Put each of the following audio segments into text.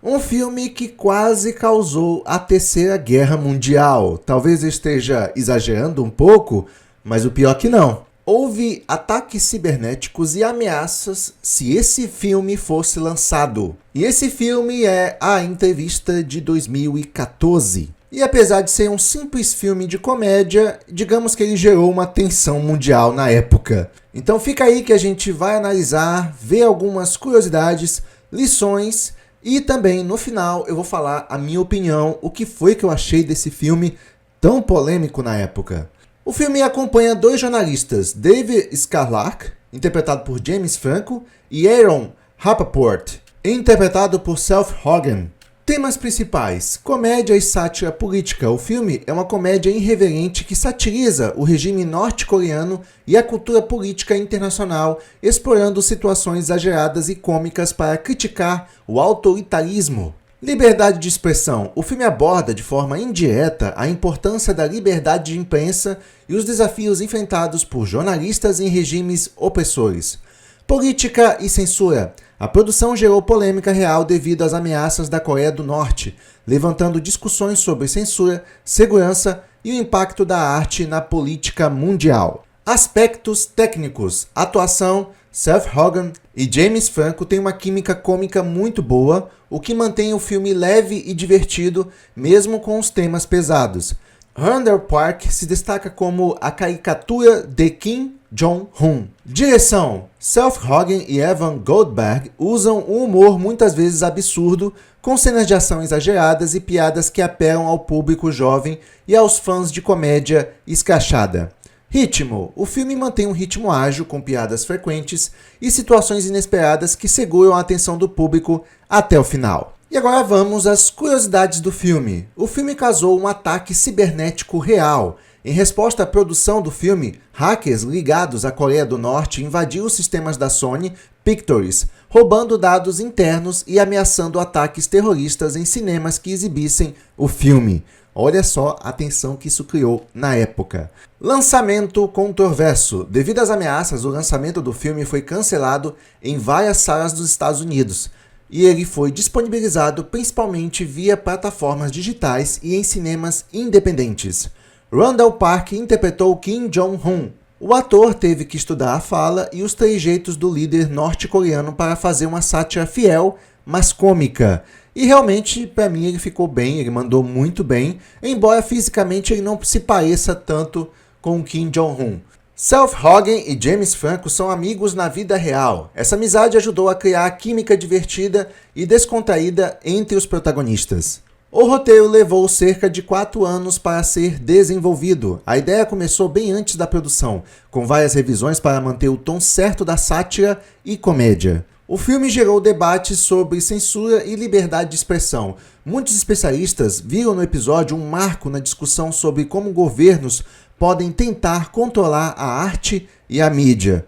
Um filme que quase causou a Terceira Guerra Mundial. Talvez eu esteja exagerando um pouco, mas o pior é que não. Houve ataques cibernéticos e ameaças se esse filme fosse lançado. E esse filme é A Entrevista de 2014. E apesar de ser um simples filme de comédia, digamos que ele gerou uma tensão mundial na época. Então fica aí que a gente vai analisar, ver algumas curiosidades, lições e também no final eu vou falar a minha opinião, o que foi que eu achei desse filme tão polêmico na época. O filme acompanha dois jornalistas, David Scarlack, interpretado por James Franco, e Aaron Rappaport, interpretado por Seth Rogen. Temas principais: comédia e sátira política. O filme é uma comédia irreverente que satiriza o regime norte-coreano e a cultura política internacional, explorando situações exageradas e cômicas para criticar o autoritarismo. Liberdade de expressão. O filme aborda de forma indireta a importância da liberdade de imprensa e os desafios enfrentados por jornalistas em regimes opressores. Política e censura. A produção gerou polêmica real devido às ameaças da Coreia do Norte, levantando discussões sobre censura, segurança e o impacto da arte na política mundial. Aspectos técnicos. Atuação. Seth Rogen e James Franco têm uma química cômica muito boa, o que mantém o filme leve e divertido, mesmo com os temas pesados. Randall Park se destaca como a caricatura de Kim Jong-un. Direção. Seth Rogen e Evan Goldberg usam um humor muitas vezes absurdo, com cenas de ação exageradas e piadas que apelam ao público jovem e aos fãs de comédia escrachada. Ritmo. O filme mantém um ritmo ágil, com piadas frequentes e situações inesperadas que seguram a atenção do público até o final. E agora vamos às curiosidades do filme. O filme causou um ataque cibernético real. Em resposta à produção do filme, hackers ligados à Coreia do Norte invadiram os sistemas da Sony Pictures, roubando dados internos e ameaçando ataques terroristas em cinemas que exibissem o filme. Olha só a tensão que isso criou na época. Lançamento controverso. Devido às ameaças, o lançamento do filme foi cancelado em várias salas dos Estados Unidos e ele foi disponibilizado principalmente via plataformas digitais e em cinemas independentes. Randall Park interpretou Kim Jong-un. O ator teve que estudar a fala e os trejeitos do líder norte-coreano para fazer uma sátira fiel, mas cômica. E realmente, para mim, ele ficou bem, ele mandou muito bem, embora fisicamente ele não se pareça tanto com Kim Jong-un. Seth Rogen e James Franco são amigos na vida real. Essa amizade ajudou a criar a química divertida e descontraída entre os protagonistas. O roteiro levou cerca de 4 anos para ser desenvolvido. A ideia começou bem antes da produção, com várias revisões para manter o tom certo da sátira e comédia. O filme gerou debates sobre censura e liberdade de expressão. Muitos especialistas viram no episódio um marco na discussão sobre como governos podem tentar controlar a arte e a mídia.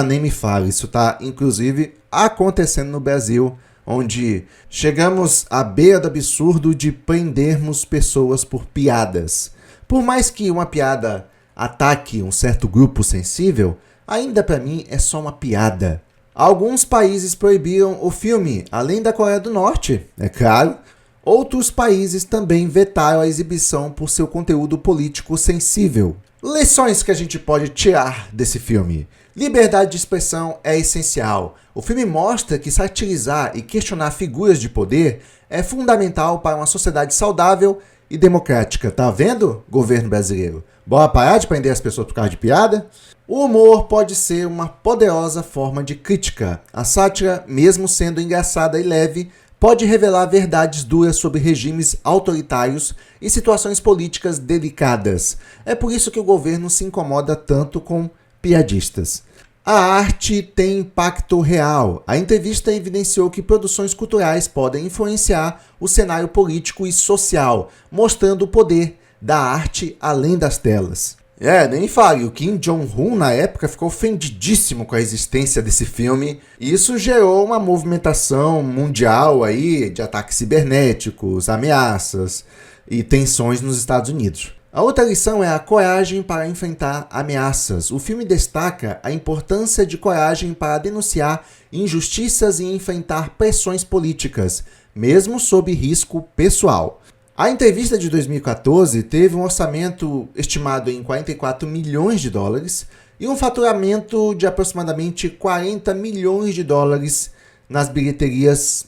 Nem me fale, isso está inclusive acontecendo no Brasil, onde chegamos à beira do absurdo de prendermos pessoas por piadas. Por mais que uma piada ataque um certo grupo sensível, ainda para mim é só uma piada. Alguns países proibiram o filme, além da Coreia do Norte, é claro. Outros países também vetaram a exibição por seu conteúdo político sensível. Lições que a gente pode tirar desse filme. Liberdade de expressão é essencial. O filme mostra que satirizar e questionar figuras de poder é fundamental para uma sociedade saudável e democrática. Tá vendo, governo brasileiro? Bora parar de prender as pessoas por causa de piada? O humor pode ser uma poderosa forma de crítica. A sátira, mesmo sendo engraçada e leve, pode revelar verdades duras sobre regimes autoritários e situações políticas delicadas. É por isso que o governo se incomoda tanto com piadistas. A arte tem impacto real. A entrevista evidenciou que produções culturais podem influenciar o cenário político e social, mostrando o poder da arte além das telas. Nem me fale, o Kim Jong-un na época ficou ofendidíssimo com a existência desse filme e isso gerou uma movimentação mundial aí de ataques cibernéticos, ameaças e tensões nos Estados Unidos. A outra lição é a coragem para enfrentar ameaças. O filme destaca a importância de coragem para denunciar injustiças e enfrentar pressões políticas, mesmo sob risco pessoal. A entrevista de 2014 teve um orçamento estimado em 44 milhões de dólares e um faturamento de aproximadamente 40 milhões de dólares nas bilheterias,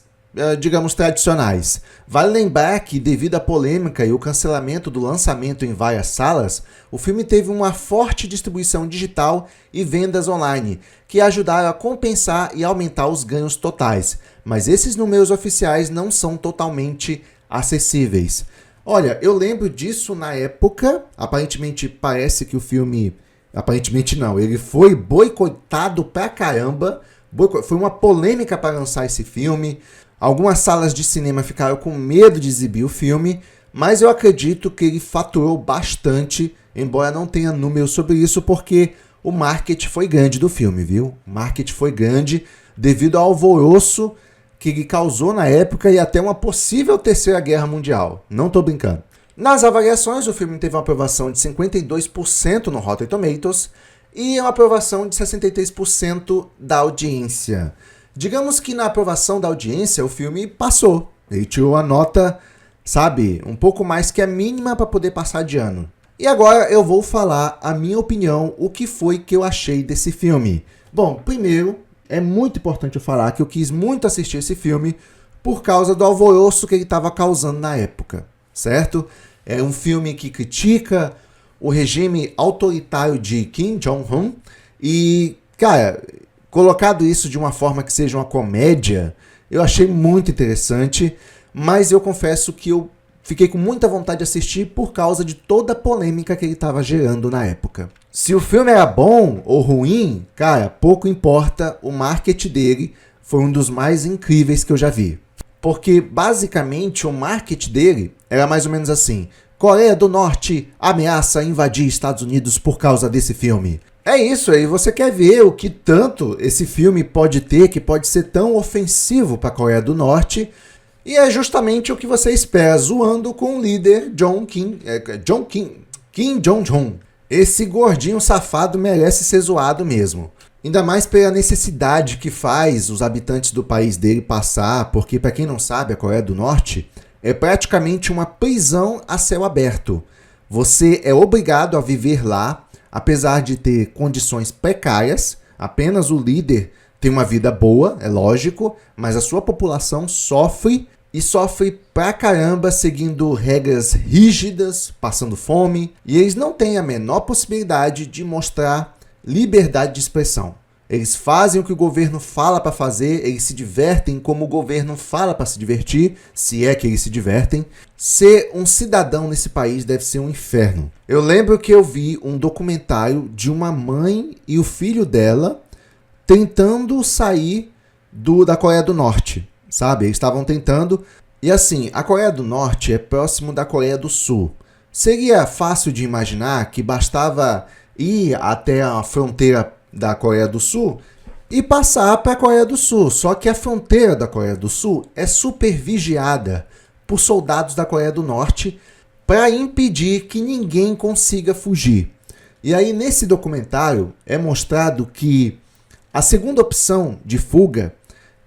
digamos, tradicionais. Vale lembrar que, devido à polêmica e o cancelamento do lançamento em várias salas, o filme teve uma forte distribuição digital e vendas online, que ajudaram a compensar e aumentar os ganhos totais. Mas esses números oficiais não são totalmente acessíveis. Olha, eu lembro disso na época. Aparentemente parece que o filme... Aparentemente não, ele foi boicotado pra caramba. Foi uma polêmica para lançar esse filme. Algumas salas de cinema ficaram com medo de exibir o filme, mas eu acredito que ele faturou bastante, embora não tenha números sobre isso, porque o marketing foi grande do filme, viu? O marketing foi grande devido ao alvoroço que ele causou na época e até uma possível terceira guerra mundial. Não tô brincando. Nas avaliações, o filme teve uma aprovação de 52% no Rotten Tomatoes e uma aprovação de 63% da audiência. Digamos que na aprovação da audiência o filme passou. Ele tirou a nota, sabe, um pouco mais que a mínima para poder passar de ano. E agora eu vou falar a minha opinião, o que foi que eu achei desse filme. Bom, primeiro, é muito importante eu falar que eu quis muito assistir esse filme por causa do alvoroço que ele estava causando na época, certo? É um filme que critica o regime autoritário de Kim Jong-un e, cara, colocado isso de uma forma que seja uma comédia, eu achei muito interessante, mas eu confesso que eu fiquei com muita vontade de assistir por causa de toda a polêmica que ele estava gerando na época. Se o filme era bom ou ruim, cara, pouco importa, o marketing dele foi um dos mais incríveis que eu já vi. Porque, basicamente, o marketing dele era mais ou menos assim: Coreia do Norte ameaça invadir Estados Unidos por causa desse filme. É isso aí, você quer ver o que tanto esse filme pode ter, que pode ser tão ofensivo para a Coreia do Norte, e é justamente o que você espera, zoando com o líder Kim Jong-un. Esse gordinho safado merece ser zoado mesmo. Ainda mais pela necessidade que faz os habitantes do país dele passar, porque, para quem não sabe, a Coreia do Norte é praticamente uma prisão a céu aberto. Você é obrigado a viver lá, apesar de ter condições precárias. Apenas o líder tem uma vida boa, é lógico, mas a sua população sofre, e sofre pra caramba, seguindo regras rígidas, passando fome, e eles não têm a menor possibilidade de mostrar liberdade de expressão. Eles fazem o que o governo fala para fazer, eles se divertem como o governo fala para se divertir, se é que eles se divertem. Ser um cidadão nesse país deve ser um inferno. Eu lembro que eu vi um documentário de uma mãe e o filho dela tentando sair da Coreia do Norte, sabe? Eles estavam tentando. E assim, a Coreia do Norte é próximo da Coreia do Sul. Seria fácil de imaginar que bastava ir até a fronteira da Coreia do Sul e passar para a Coreia do Sul. Só que a fronteira da Coreia do Sul é super vigiada por soldados da Coreia do Norte para impedir que ninguém consiga fugir. E aí, nesse documentário, é mostrado que a segunda opção de fuga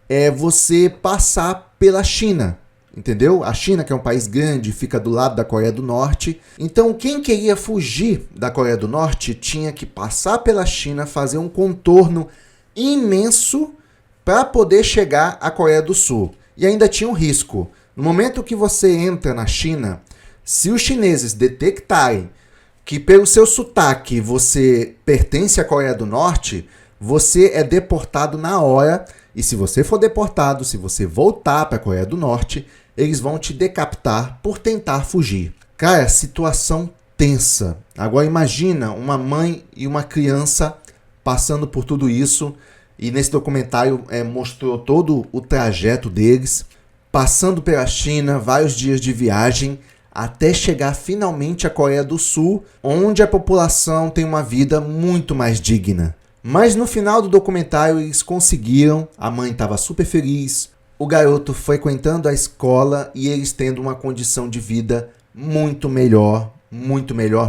é você passar pela China, entendeu? A China, que é um país grande, fica do lado da Coreia do Norte. Então, quem queria fugir da Coreia do Norte tinha que passar pela China, fazer um contorno imenso para poder chegar à Coreia do Sul. E ainda tinha um risco. No momento que você entra na China, se os chineses detectarem que pelo seu sotaque você pertence à Coreia do Norte, você é deportado na hora. E se você for deportado, se você voltar para a Coreia do Norte, eles vão te decapitar por tentar fugir. Cara, situação tensa. Agora imagina uma mãe e uma criança passando por tudo isso. E nesse documentário mostrou todo o trajeto deles, passando pela China, vários dias de viagem, até chegar finalmente à Coreia do Sul, onde a população tem uma vida muito mais digna. Mas no final do documentário eles conseguiram, a mãe estava super feliz, o garoto frequentando a escola e eles tendo uma condição de vida muito melhor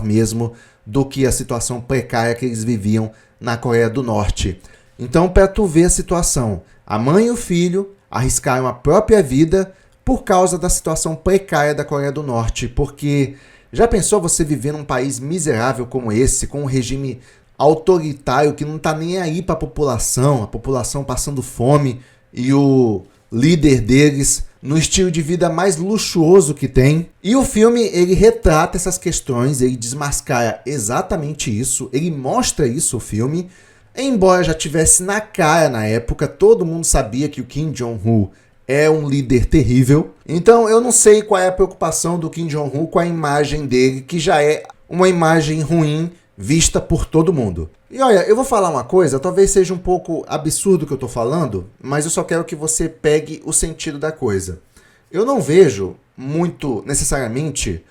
mesmo do que a situação precária que eles viviam na Coreia do Norte. Então, para tu ver a situação, a mãe e o filho arriscaram a própria vida por causa da situação precária da Coreia do Norte, porque já pensou você viver num país miserável como esse, com um regime autoritário que não tá nem aí para a população passando fome e o líder deles no estilo de vida mais luxuoso que tem. E o filme, ele retrata essas questões, ele desmascara exatamente isso, ele mostra isso, o filme. Embora já tivesse na cara na época, todo mundo sabia que o Kim Jong-un é um líder terrível. Então eu não sei qual é a preocupação do Kim Jong-un com a imagem dele, que já é uma imagem ruim vista por todo mundo. E olha, eu vou falar uma coisa, talvez seja um pouco absurdo o que eu tô falando, mas eu só quero que você pegue o sentido da coisa. Eu não vejo muito necessariamente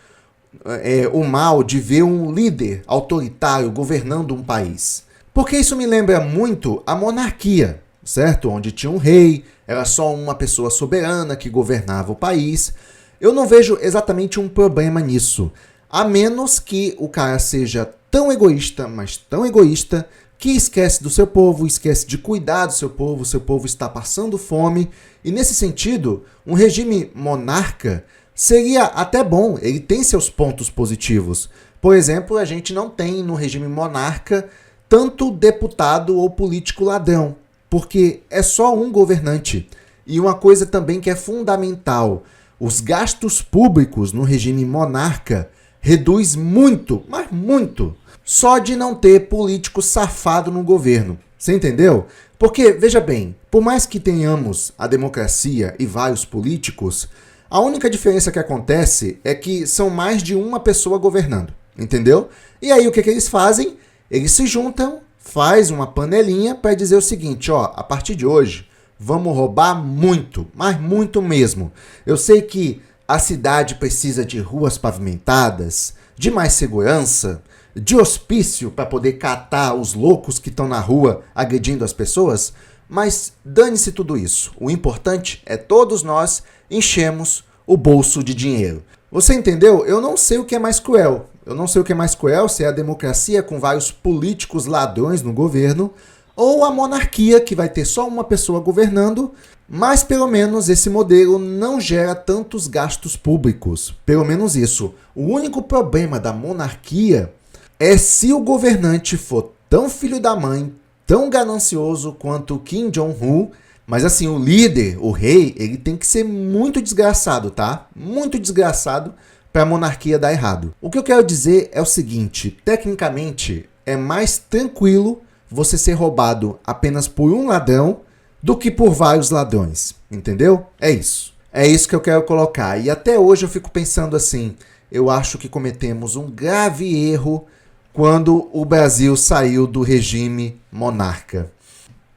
o mal de ver um líder autoritário governando um país. Porque isso me lembra muito a monarquia, certo? Onde tinha um rei, era só uma pessoa soberana que governava o país. Eu não vejo exatamente um problema nisso, a menos que o cara seja tão egoísta, mas tão egoísta, que esquece do seu povo, esquece de cuidar do seu povo está passando fome. E nesse sentido, um regime monarca seria até bom, ele tem seus pontos positivos. Por exemplo, a gente não tem no regime monarca tanto deputado ou político ladrão, porque é só um governante. E uma coisa também que é fundamental, os gastos públicos no regime monarca reduz muito, mas muito, só de não ter político safado no governo. Você entendeu? Porque, veja bem, por mais que tenhamos a democracia e vários políticos, a única diferença que acontece é que são mais de uma pessoa governando, entendeu? E aí o que eles fazem? Eles se juntam, faz uma panelinha para dizer o seguinte, ó, a partir de hoje, vamos roubar muito, mas muito mesmo. Eu sei que a cidade precisa de ruas pavimentadas, de mais segurança, de hospício para poder catar os loucos que estão na rua agredindo as pessoas, mas dane-se tudo isso. O importante é todos nós enchemos o bolso de dinheiro. Você entendeu? Eu não sei o que é mais cruel. Eu não sei o que é mais cruel, se é a democracia com vários políticos ladrões no governo, ou a monarquia, que vai ter só uma pessoa governando, mas pelo menos esse modelo não gera tantos gastos públicos. Pelo menos isso. O único problema da monarquia é se o governante for tão filho da mãe, tão ganancioso quanto Kim Jong-un, mas assim, o líder, o rei, ele tem que ser muito desgraçado, tá? Muito desgraçado para a monarquia dar errado. O que eu quero dizer é o seguinte, tecnicamente é mais tranquilo você ser roubado apenas por um ladrão do que por vários ladrões, entendeu? É isso. É isso que eu quero colocar. E até hoje eu fico pensando assim, eu acho que cometemos um grave erro quando o Brasil saiu do regime monarca.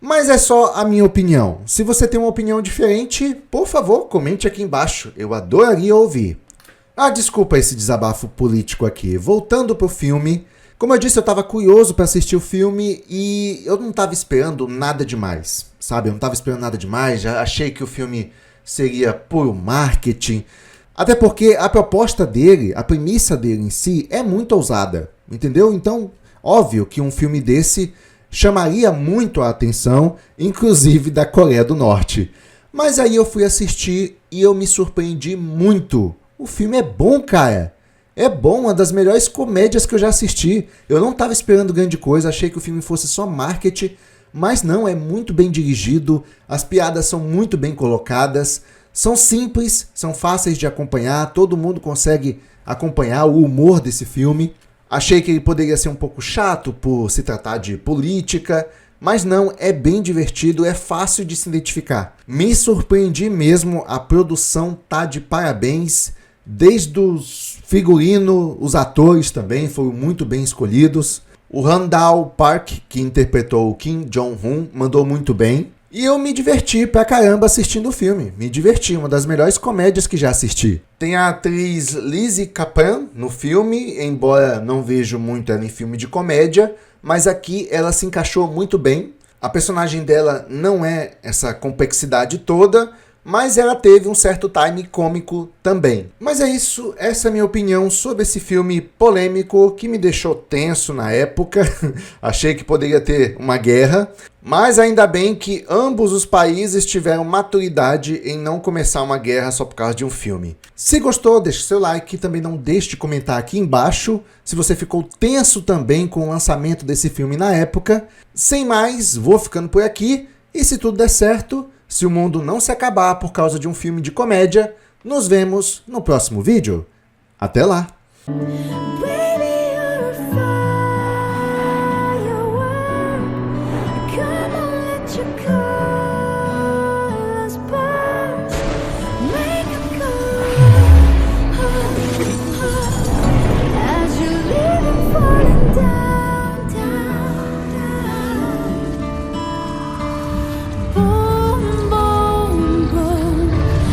Mas é só a minha opinião. Se você tem uma opinião diferente, por favor, comente aqui embaixo. Eu adoraria ouvir. Ah, desculpa esse desabafo político aqui. Voltando pro filme, como eu disse, eu estava curioso para assistir o filme e eu não estava esperando nada demais, sabe? Eu não estava esperando nada demais, já achei que o filme seria puro marketing. Até porque a proposta dele, a premissa dele em si, é muito ousada, entendeu? Então, óbvio que um filme desse chamaria muito a atenção, inclusive da Coreia do Norte. Mas aí eu fui assistir e eu me surpreendi muito. O filme é bom, cara. É bom, uma das melhores comédias que eu já assisti. Eu não estava esperando grande coisa, achei que o filme fosse só marketing, mas não, é muito bem dirigido, as piadas são muito bem colocadas, são simples, são fáceis de acompanhar, todo mundo consegue acompanhar o humor desse filme. Achei que ele poderia ser um pouco chato por se tratar de política, mas não, é bem divertido, é fácil de se identificar. Me surpreendi mesmo, a produção tá de parabéns, desde os figurinos, os atores também foram muito bem escolhidos. O Han-dao Park, que interpretou o Kim Jong-un, mandou muito bem. E eu me diverti pra caramba assistindo o filme. Me diverti, uma das melhores comédias que já assisti. Tem a atriz Lizzy Caplan no filme, embora não vejo muito ela em filme de comédia, mas aqui ela se encaixou muito bem. A personagem dela não é essa complexidade toda, mas ela teve um certo time cômico também. Mas é isso, essa é a minha opinião sobre esse filme polêmico que me deixou tenso na época. Achei que poderia ter uma guerra, mas ainda bem que ambos os países tiveram maturidade em não começar uma guerra só por causa de um filme. Se gostou, deixe seu like, também não deixe de comentar aqui embaixo se você ficou tenso também com o lançamento desse filme na época. Sem mais, vou ficando por aqui e se tudo der certo, se o mundo não se acabar por causa de um filme de comédia, nos vemos no próximo vídeo. Até lá!